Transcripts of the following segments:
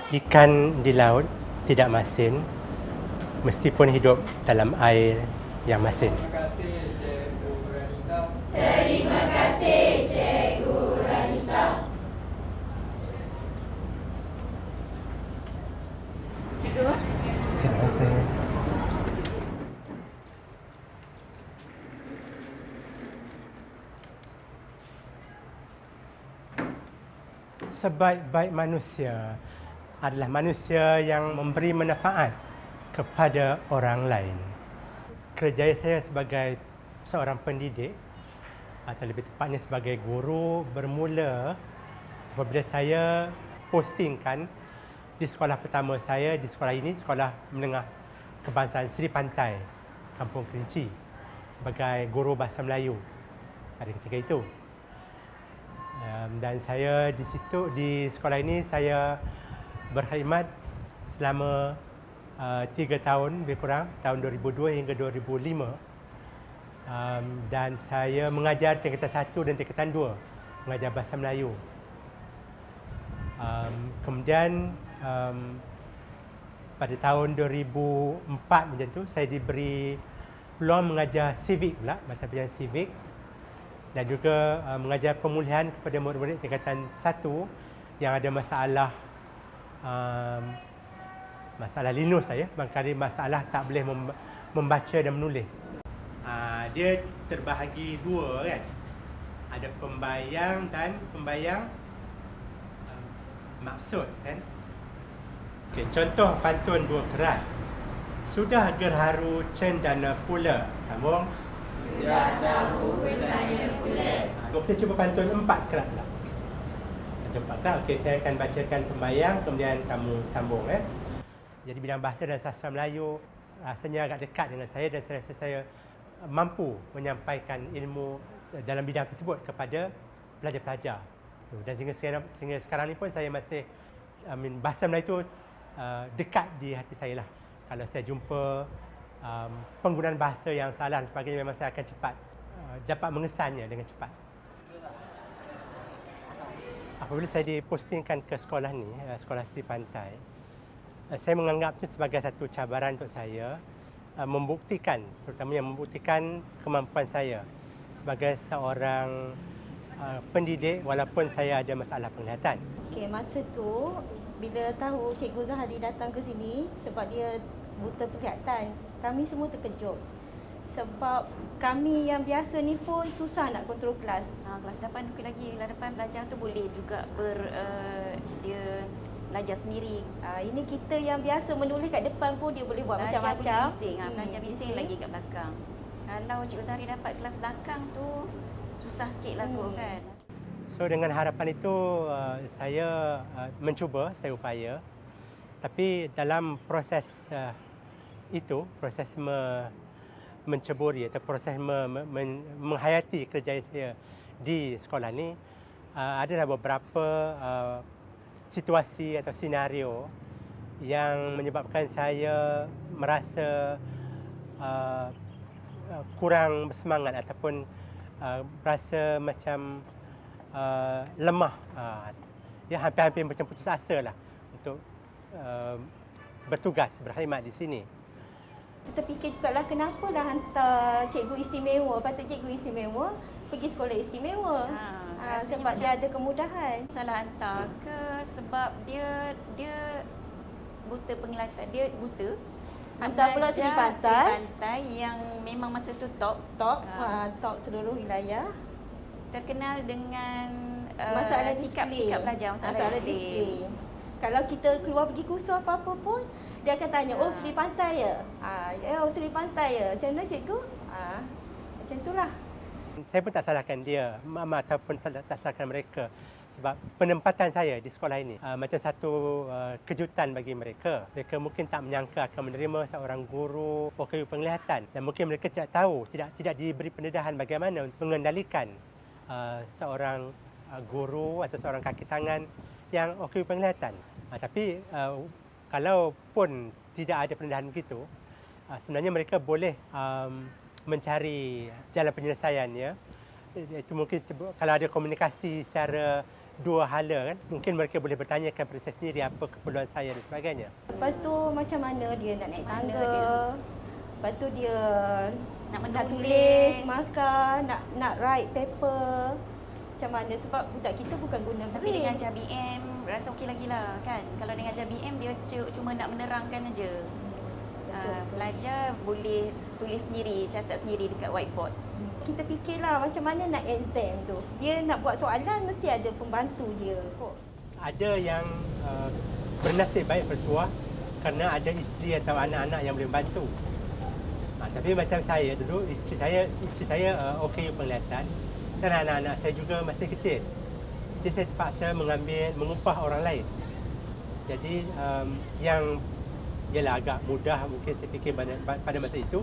Ikan di laut tidak masin meskipun hidup dalam air yang masin. Terima kasih Cikgu Ranita. Terima kasih Cikgu Ranita. Cikgu. Terima kasih. Sebaik-baik manusia adalah manusia yang memberi manfaat kepada orang lain. Kerjaya saya sebagai seorang pendidik atau lebih tepatnya sebagai guru bermula apabila saya postingkan di sekolah pertama saya, di sekolah ini, Sekolah Menengah Kebangsaan Seri Pantai, Kampung Kerinci, sebagai guru bahasa Melayu pada ketika itu. Dan saya di situ, di sekolah ini saya berkhidmat selama 3 tahun lebih kurang, tahun 2002 hingga 2005. Dan saya mengajar tingkatan 1 dan tingkatan 2, mengajar bahasa Melayu. Kemudian pada tahun 2004 macam tu, saya diberi peluang mengajar civic pula, mata pelajaran civic, dan juga mengajar pemulihan kepada murid-murid tingkatan 1 yang ada masalah masalah linus saya, barangkali masalah tak boleh membaca dan menulis. Dia terbahagi dua kan. Ada pembayang dan pembayang maksud kan. Okay, contoh pantun dua kerat. Sudah gerharu cendana pula. Sambung. Sudah tahu benarnya pula. Kita cuba pantun 4 kerat pula. Pantun 4 kerat. Okey, saya akan bacakan pembayang, kemudian kamu sambung. Jadi bidang bahasa dan sastra Melayu rasanya agak dekat dengan saya dan saya rasa saya mampu menyampaikan ilmu dalam bidang tersebut kepada pelajar-pelajar. Dan sehingga sekarang ni pun saya masih bahasa Melayu itu dekat di hati saya lah. Kalau saya jumpa penggunaan bahasa yang salah dan sebagainya, memang saya akan cepat dapat mengesannya dengan cepat. Apabila saya dipostingkan ke sekolah ni, Sekolah Seri Pantai, saya menganggap itu sebagai satu cabaran untuk saya membuktikan, terutamanya membuktikan kemampuan saya sebagai seorang pendidik walaupun saya ada masalah penglihatan. Okey, masa tu bila tahu Cikgu Zahari datang ke sini sebab dia buta penglihatan, kami semua terkejut. Sebab kami yang biasa ni pun susah nak kontrol kelas. Kelas depan okey lagi, kelas depan pelajar tu boleh juga dia belajar sendiri. Ini kita yang biasa menulis kat depan pun dia boleh buat macam-macam. Pelajar bising lagi kat belakang. Kalau Cikgu Zahari dapat kelas belakang tu susah sikit lah kot kan. So dengan harapan itu saya mencuba sedaya upaya. Tapi dalam proses itu, proses menceburi atau proses menghayati kerjaya saya di sekolah ni, adalah beberapa situasi atau senario yang menyebabkan saya merasa kurang bersemangat ataupun rasa macam lemah, ya hampir-hampir macam putus asa lah untuk bertugas, berkhidmat di sini. Kita fikir juga lah kenapa lah hantar cikgu istimewa, patut cikgu istimewa pergi sekolah istimewa. Sebab dia ada kemudahan. Salah hantar ke sebab dia buta penglihatan, dia buta. Hantar pula Seri Pantai yang memang masa tu top seluruh wilayah. Terkenal dengan masalah sikap pelajar, masalah disiplin. Kalau kita keluar pergi kursus apa-apa pun, dia akan tanya, oh Seri Pantai ya? Oh Seri Pantai ya? Macam mana cikgu? Macam itulah. Saya pun tak salahkan dia, mama ataupun tak salahkan mereka. Sebab penempatan saya di sekolah ini macam satu kejutan bagi mereka. Mereka mungkin tak menyangka akan menerima seorang guru OKU penglihatan. Dan mungkin mereka tidak tahu, tidak diberi pendedahan bagaimana mengendalikan seorang guru atau seorang kaki tangan yang OKU penglihatan. Tapi kalau pun tidak ada pendedahan begitu, sebenarnya mereka boleh mencari jalan penyelesaiannya. Itu mungkin kalau ada komunikasi secara dua hala kan. Mungkin mereka boleh bertanyakan pada saya sendiri apa keperluan saya dan sebagainya. Lepas tu macam mana dia nak naik tangga. Lepas tu dia Nak tulis, menulis, markah, nak write paper. Macam mana sebab budak kita bukan guna Tapi braille. dengan ajar BM rasa okey lagi lah kan. Kalau dengan ajar BM dia cuma nak menerangkan aja. Pelajar boleh tulis sendiri, catat sendiri dekat whiteboard. Kita fikirlah macam mana nak exam tu. Dia nak buat soalan mesti ada pembantu dia kot. Ada yang bernasib baik bertuah kerana ada isteri atau anak-anak yang boleh membantu. Tapi macam saya dulu, isteri saya okey penglihatan dan anak-anak saya juga masih kecil. Jadi saya terpaksa mengupah orang lain. Jadi yang ialah agak mudah mungkin saya fikir pada masa itu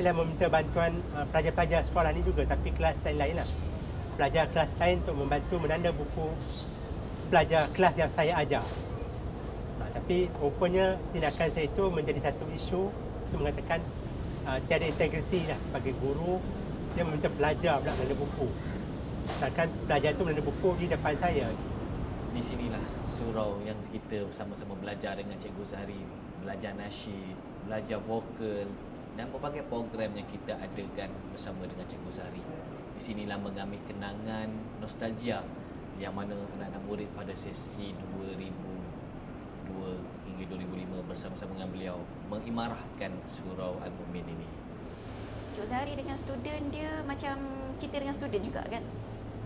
ialah meminta bantuan pelajar-pelajar sekolah ni juga, tapi kelas lain-lain lah. Pelajar kelas lain untuk membantu menanda buku pelajar kelas yang saya ajar. Tapi rupanya tindakan saya itu menjadi satu isu untuk mengatakan tiada integriti lah sebagai guru. Dia meminta pelajar pula menanda buku. Sedangkan pelajar itu menanda buku di depan saya. Di sinilah surau yang kita sama-sama belajar dengan Cikgu Zahari, belajar nasyid, belajar vokal dan pelbagai program yang kita adakan bersama dengan Cikgu Zahari. Di sinilah mengambil kenangan nostalgia yang mana anak-anak murid pada sesi 2002 hingga 2005 bersama-sama dengan beliau mengimarahkan surau Al-Mu'min ini. Cikgu Zahari dengan student dia macam kita dengan student juga kan.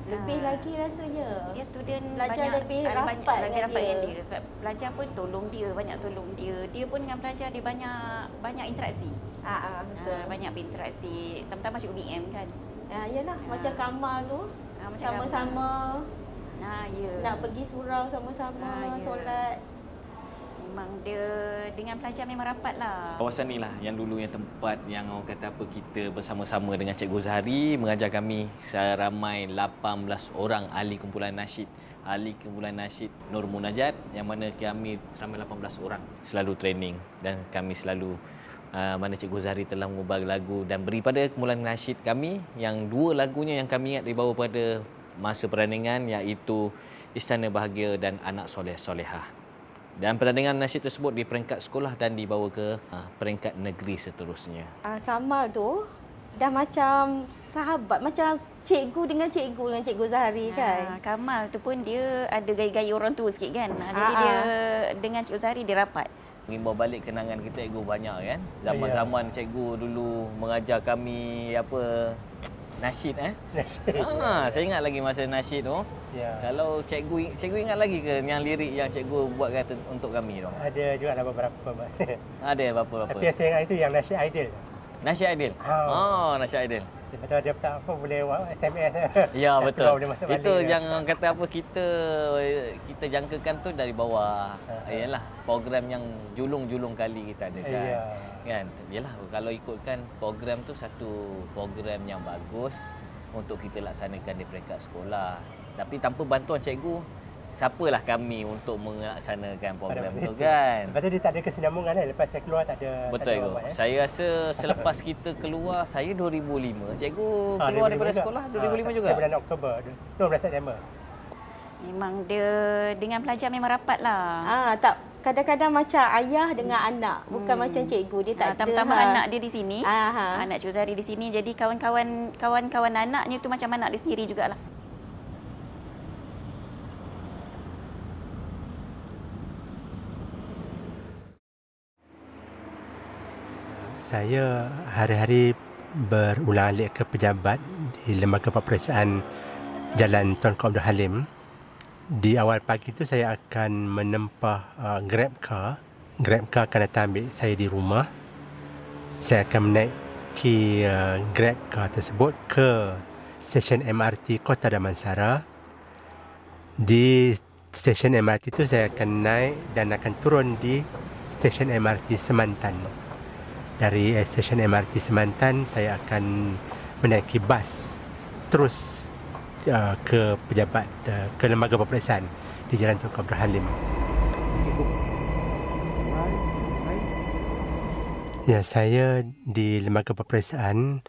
Lebih lagi rasanya. Dia student Pelajar banyak, lebih ada rapat dengan rapat dia. dengan dia sebab pelajar pun tolong dia, banyak tolong dia. Dia pun dengan pelajar dia banyak interaksi. Betul. Banyak berinteraksi, terutama cikgu BM kan. Yalah, macam Kamal tu. Macam Sama-sama ya. nak pergi surau sama-sama, Ya. solat. Memang dia dengan pelajar memang rapat lah. Kawasan inilah yang dulu yang tempat yang orang kata apa kita bersama-sama dengan Cikgu Zahari mengajar kami seramai 18 orang ahli kumpulan nasyid. Ahli kumpulan nasyid Nur Munajat yang mana kami seramai 18 orang selalu training dan kami selalu mana Cikgu Zahari telah mengubah lagu dan beri pada kumpulan nasyid kami yang dua lagunya yang kami ingat dibawa pada masa pertandingan iaitu Istana Bahagia dan Anak Soleh Solehah. Dan pertandingan nasyid tersebut di peringkat sekolah dan dibawa ke peringkat negeri seterusnya. Kamal tu dah macam sahabat, macam cikgu dengan Cikgu Zahari kan. Kamal tu pun dia ada gaya-gaya orang tua sikit kan. Jadi dia dengan Cikgu Zahari dia rapat. Mengimbau balik kenangan kita cikgu banyak kan. Zaman-zaman cikgu dulu mengajar kami nasyid Nasyid. Saya ingat lagi masa nasyid tu. Ya. Kalau cikgu ingat lagi ke yang lirik yang cikgu buat kata untuk kami tu? Ada juga lah beberapa. Ada apa-apa. Tapi yang saya ingat itu yang Nasyid Aidil. Nasyid Aidil. Nasyid Aidil. Lepas tu ada apa boleh SMS. Ya betul. Boleh masuk balik Itu kan. yang kata apa kita jangkakan tu dari bawah. Yalah program yang julung-julung kali kita adakan. Ya. Kan? Yalah kalau ikutkan program tu satu program yang bagus untuk kita laksanakan di peringkat sekolah. Tapi tanpa bantuan cikgu, siapalah kami untuk melaksanakan program tu kan? Lepas tu dia tak ada kesinambungan kan? Lepas saya keluar tak ada. Betul tak ada itu. Saya rasa selepas kita keluar, saya 2005. Cikgu keluar daripada sekolah 2005 juga? Saya bulan Oktober, 12 September. Memang dia dengan pelajar memang rapat lah. Tak, kadang-kadang macam ayah dengan anak, bukan macam cikgu. Dia tak ada. Tambah anak dia di sini. Aha. Anak Cikgu Zahari di sini. Jadi kawan-kawan anaknya tu macam anak dia sendiri jugalah. Saya hari-hari berulang-alik ke pejabat di Lembaga Peperiksaan Jalan Tunku Abdul Halim. Di awal pagi tu saya akan menempah Grab car. Grab car akan datang ambil saya di rumah. Saya akan menaiki Grab car tersebut ke stesen MRT Kota Damansara. Di stesen MRT tu saya akan naik dan akan turun di stesen MRT Semantan. Dari stesen MRT Semantan, saya akan menaiki bas terus ke pejabat, ke lembaga peperiksaan di Jalan Tunku Abdul Halim. Ya, saya di lembaga peperiksaan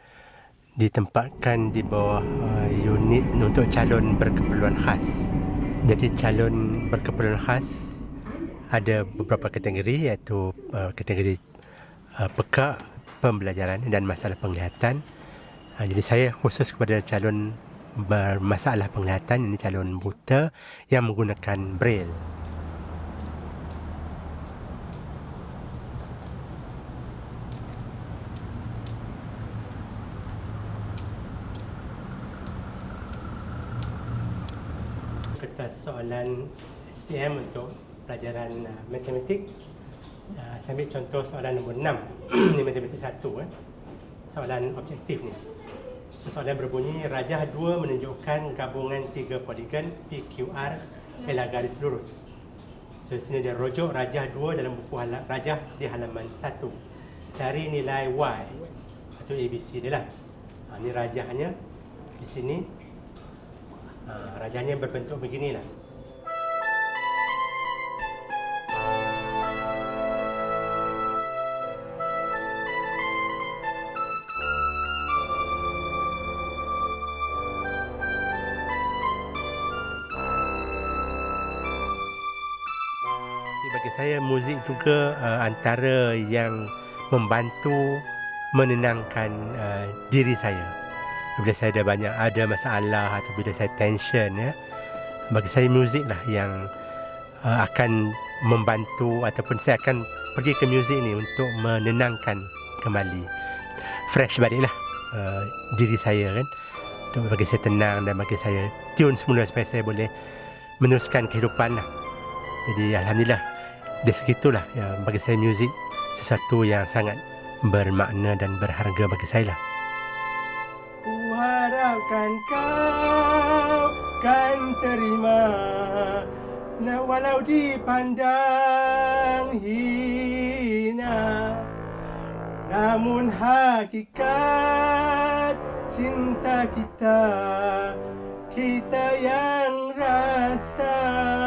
ditempatkan di bawah unit untuk calon berkeperluan khas. Jadi calon berkeperluan khas ada beberapa kategori, iaitu kategori pekak pembelajaran dan masalah penglihatan. Jadi saya khusus kepada calon bermasalah penglihatan, ini calon buta yang menggunakan braille. Kertas soalan SPM untuk pelajaran matematik. Saya ambil contoh soalan nombor 6 ni matematik 1. Soalan objektif ni. Soalan berbunyi, rajah 2 menunjukkan gabungan 3 poligon PQR ialah garis lurus. So sini dia rujuk rajah 2 dalam buku rajah di halaman 1. Cari nilai Y atau ABC dia lah. Ini rajahnya di sini. Rajahnya berbentuk beginilah. Bagi saya muzik juga antara yang membantu menenangkan diri saya. Bila saya ada masalah atau bila saya tension, bagi saya muzik lah yang akan membantu, ataupun saya akan pergi ke muzik ni untuk menenangkan kembali, fresh baliklah diri saya kan, untuk bagi saya tenang dan bagi saya tune semula supaya saya boleh meneruskan kehidupan lah. Jadi alhamdulillah dari segitulah ya, bagi saya muzik sesuatu yang sangat bermakna dan berharga bagi saya lah. Harapkan kau kan terima, walau dipandang hina, namun hakikat cinta kita yang rasa.